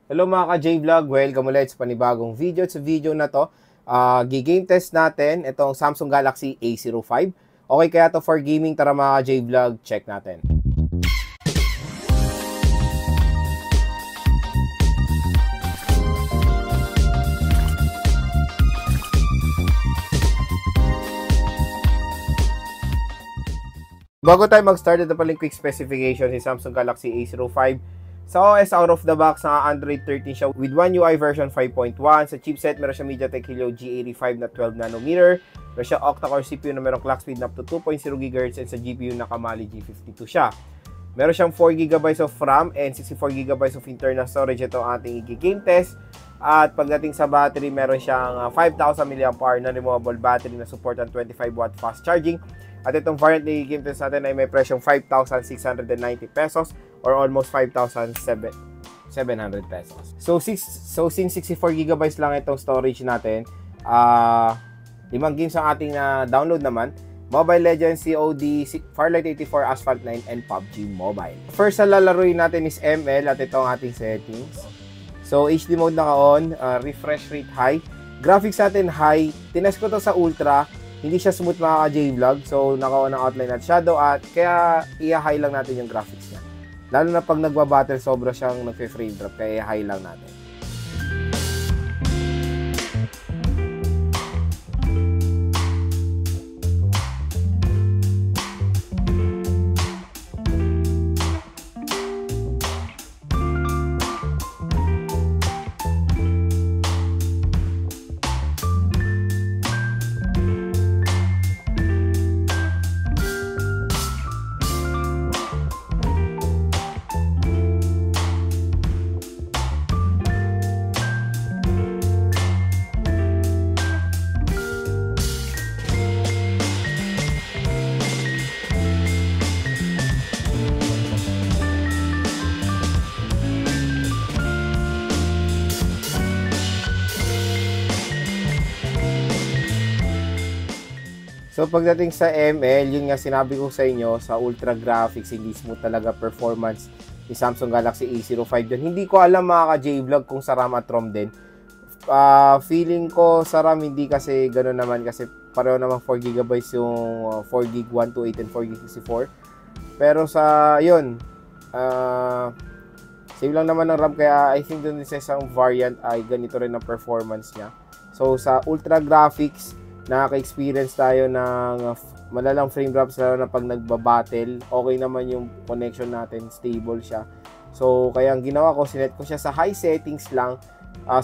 Hello mga ka-J-Vlog, welcome ulit sa panibagong video. Sa video na to, gigame test natin itong Samsung Galaxy A05. Okay kaya to for gaming? Tara mga ka-J-Vlog, check natin. Bago tayo mag-start, ito pala yung quick specification si Samsung Galaxy A05. Sa OS, out of the box, na Android 13 siya with One UI version 5.1. Sa chipset, meron siya MediaTek Helio G85 na 12 nanometer. Meron siya octa-core CPU na merong clock speed na up to 2.0 GHz and sa GPU na Kamali G52 siya. Meron siyang 4GB of RAM and 64GB of internal storage. Ito ang ating i-game test. At pagdating sa battery, meron siyang 5,000 mAh na removable battery na support ang 25W fast charging. At itong variant na i-game test natin ay may presyong 5,690 pesos or almost 5,700 pesos. So since 64GB lang itong storage natin, 5 games ang ating download naman. Mobile Legends, COD, Farlight 84, Asphalt 9, and PUBG Mobile. First na lalaruin natin is ML at ito ang ating settings. So HD mode naka-on, refresh rate high. Graphics natin high. Tinest ko to sa Ultra. Hindi siya smooth mga ka-J-Vlog. So naka-on ang outline at shadow at kaya i-high lang natin yung graphics niya. Lalo na pag nagbabattle, sobra siyang nagfe-frame drop kaya i-high lang natin. So pagdating sa ML, yun nga sinabi ko sa inyo, sa ultra graphics, hindi smooth talaga performance ni Samsung Galaxy A05 yun. Hindi ko alam mga ka-J-Vlog kung sa RAM at ROM din. Feeling ko sa RAM hindi kasi gano'n naman kasi pareho naman 4GB yung 4GB 128 and 4GB 64. Pero sa yun, same lang naman ng RAM kaya I think dun sa isang variant ay ganito rin ang performance niya. So sa ultra graphics, nakaka-experience tayo ng malalang frame drops lalo na pag nagbabattle. Okay naman yung connection natin, stable siya. So kaya ang ginawa ko, sinet ko siya sa high settings lang.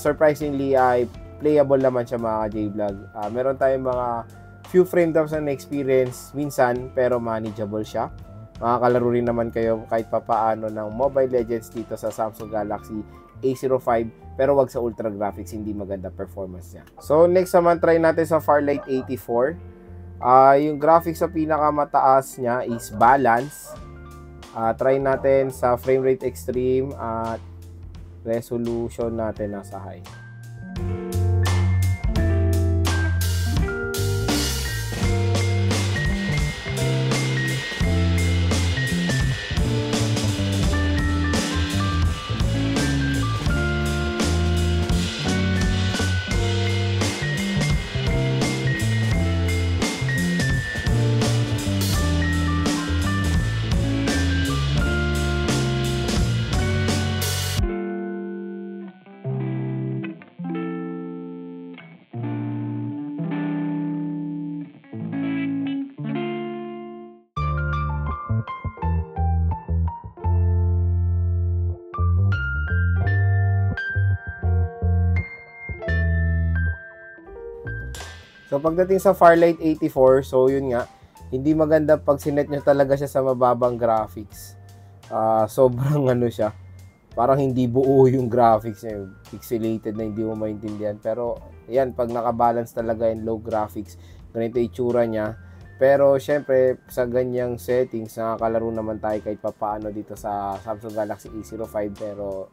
Surprisingly ay playable naman siya mga J-Vlog. Meron tayong mga few frame drops na experience minsan pero manageable siya. Makakalaro rin naman kayo kahit papaano ng Mobile Legends dito sa Samsung Galaxy A05 pero wag sa ultra graphics, hindi maganda performance niya. So next naman try natin sa Farlight 84. Yung graphics sa pinakamataas niya is balance. Try natin sa frame rate extreme at resolution natin nasa high. So pagdating sa Farlight 84, so yun nga, hindi maganda pag sinet nyo talaga siya sa mababang graphics. Sobrang ano siya, parang hindi buo yung graphics niya, pixelated na hindi mo maintindihan. Pero yan, pag nakabalance talaga in low graphics, ganito itsura niya. Pero syempre sa ganyang settings, nakakalaro naman tayo kahit papaano dito sa Samsung Galaxy A05. Pero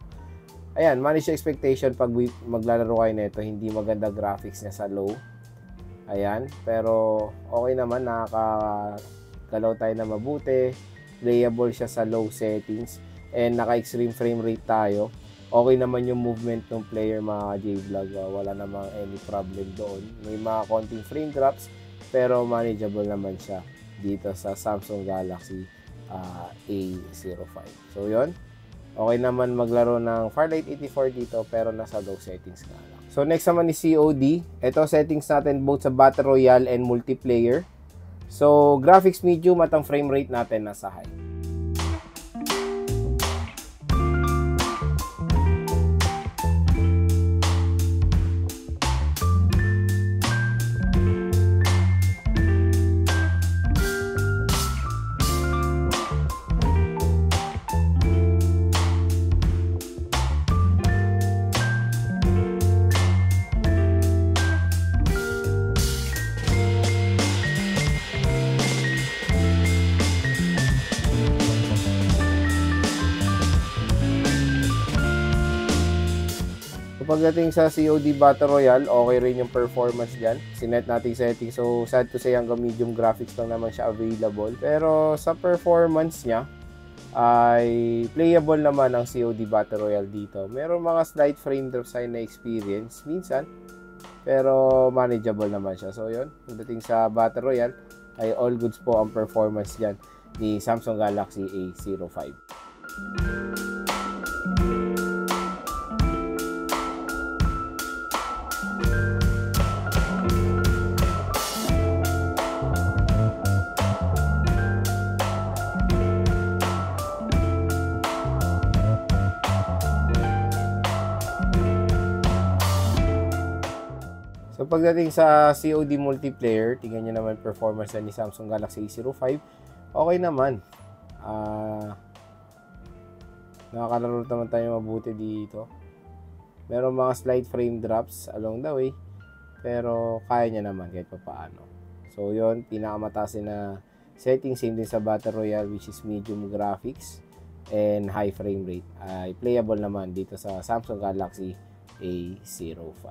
ayan, manage your expectation pag maglalaro kayo nito, hindi maganda graphics niya sa low. Ayan, pero okay naman, nakakagalaw tayo na mabuti. Playable siya sa low settings and naka-extreme frame rate tayo. okay naman yung movement ng player mga J-Vlog. Wala namang any problem doon. May mga konting frame drops pero manageable naman siya dito sa Samsung Galaxy A05. So yun, okay naman maglaro ng Firelight 84 dito pero nasa low settings nga lang. So next naman is COD. Ito settings natin both sa Battle Royale and multiplayer. So graphics medium at ang frame rate natin nasa high. Pagdating sa COD Battle Royale, okay rin yung performance dyan. Sinet nating setting. So, sad to say, hanggang medium graphics lang naman siya available. Pero sa performance niya, ay playable naman ang COD Battle Royale dito. Meron mga slight frame drops tayo na experience minsan. Pero manageable naman siya. So, yun. Pagdating sa Battle Royale, ay all goods po ang performance dyan ni Samsung Galaxy A05. So pagdating sa COD multiplayer, tingnan nyo naman performance ni Samsung Galaxy A05. Okay naman. Nakakalaro naman tayo mabuti dito. Meron mga slight frame drops along the way. Pero kaya niya naman kahit pa paano. So yon, pinakamataas na setting, same din sa Battle Royale, which is medium graphics and high frame rate. Ay playable naman dito sa Samsung Galaxy A05.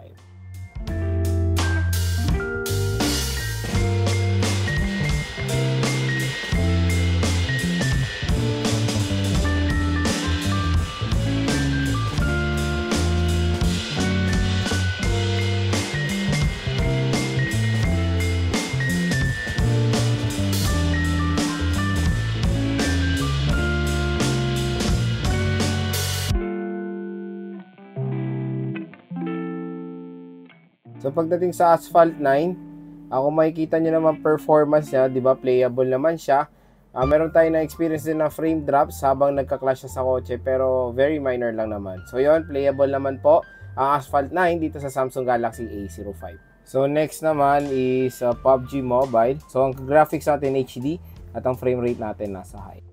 So pagdating sa Asphalt 9, ako makikita nyo naman performance niya, 'di ba? Playable naman siya. Meron tayo na experience din na frame drops habang nagka-clash siya sa kotse, pero very minor lang naman. So yon, playable naman po ang Asphalt 9 dito sa Samsung Galaxy A05. So next naman is PUBG Mobile. So ang graphics natin HD at ang frame rate natin nasa high.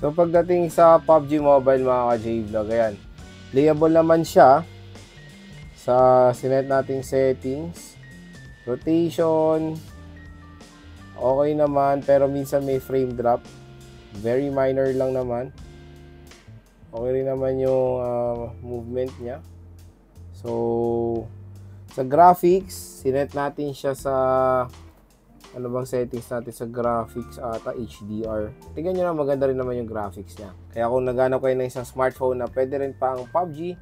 So pagdating sa PUBG Mobile mga ka-J-Vlog, ayan, playable naman siya sa sinet nating settings. Rotation, okay naman, pero minsan may frame drop. Very minor lang naman. Okay rin naman yung movement niya. So, sa graphics, sinet natin siya sa ano bang settings natin sa graphics ata, HDR. Tingnan nyo na, maganda rin naman yung graphics niya. Kaya kung naghanap kayo ng isang smartphone na pwede rin pa ang PUBG,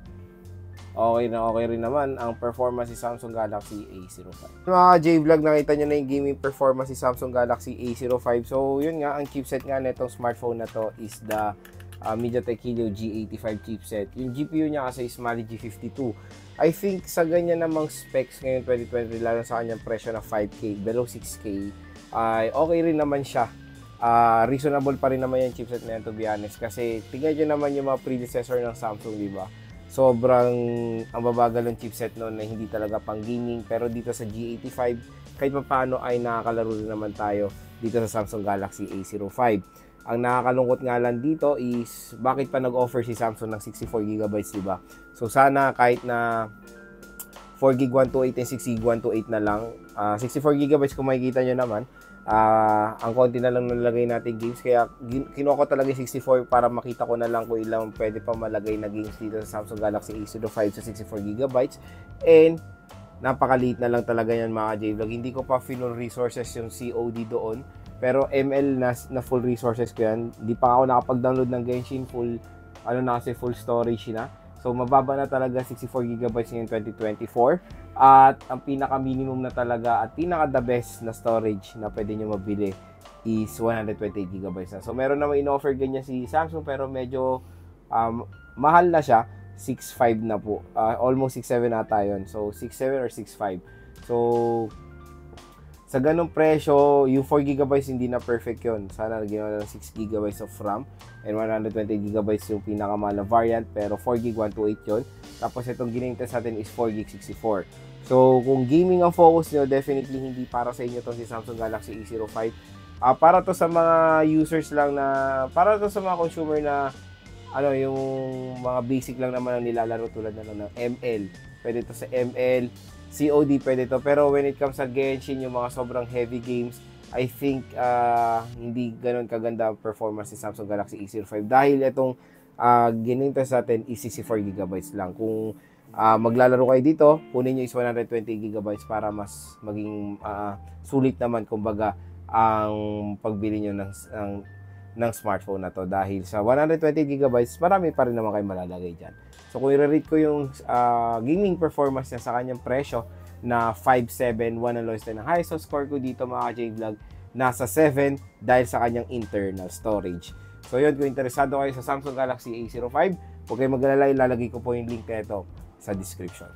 okay rin naman ang performance ni Samsung Galaxy A05. Mga J-Vlog, nakita nyo na yung gaming performance ni Samsung Galaxy A05. So yun nga, ang chipset nga netong smartphone na to is the MediaTek Helio G85 chipset. Yung GPU niya kasi is Mali G52. I think sa ganyan namang specs ngayon 2020, lalo sa kanyang presyo na 5K, below 6K, ay okay rin naman siya. Reasonable pa rin naman yung chipset na yan, to be honest. Kasi tingnan nyo naman yung mga predecessor ng Samsung, di ba? sobrang ang babagal ng chipset noon na hindi talaga pang gaming. Pero dito sa G85, kahit pa paano ay nakakalaro rin naman tayo dito sa Samsung Galaxy A05. Ang nakakalungkot nga lang dito is bakit pa nag-offer si Samsung ng 64GB, diba? So sana kahit na 4GB 128 and 6GB 128 na lang, 64GB kung makikita nyo naman, ang konti na lang nalagay natin games, kaya kinuha ko talaga 64 para makita ko na lang kung ilang pwede pa malagay na games dito sa Samsung Galaxy A05 sa 64GB. And napakaliit na lang talaga yan mga J-Vlog. Hindi ko pa full resources yung COD doon, pero ML na full resources ko yan. Hindi pa ako nakapag-download ng Genshin, full full storage na. So mababa na talaga 64GB ngayon 2024. At ang pinaka minimum na talaga at pinaka the best na storage na pwede nyo mabili is 128GB na. So meron naman in-offer ganyan si Samsung, pero medyo mahal na siya. 6.5 na po. Almost 6.7 ata yun. So 6.7 or 6.5. So sa ganung presyo, yung 4GB hindi na perfect yun. Sana ginawa na 6GB of RAM and 120GB yung pinakamahal na variant, pero 4GB 128 yun. Tapos itong ginintest natin is 4GB 64. So kung gaming ang focus nyo, definitely hindi para sa inyo to si Samsung Galaxy A05. Para to sa mga users lang na, para to sa mga consumer na yung mga basic lang naman ang nilalaro tulad ng ML. Pwede to sa ML, COD pwede to, pero when it comes sa Genshin, yung mga sobrang heavy games, I think hindi ganoon kaganda performance ni Samsung Galaxy A05 dahil itong ginintest natin is 64GB lang. Kung maglalaro kayo dito, kunin nyo is 120GB para mas maging sulit naman kumbaga ang pagbili nyo ng smartphone na to, dahil sa 120GB marami pa rin naman kayo malalagay dyan. So kung i-rate ko yung gaming performance niya sa kanyang presyo na 5.7, 1 ang lowest and ang highest, so score ko dito mga J-Vlog nasa 7 dahil sa kanyang internal storage. So yun, kung interesado kayo sa Samsung Galaxy A05, huwag kayong mag-alala, ilalagay ko po yung link nito sa description.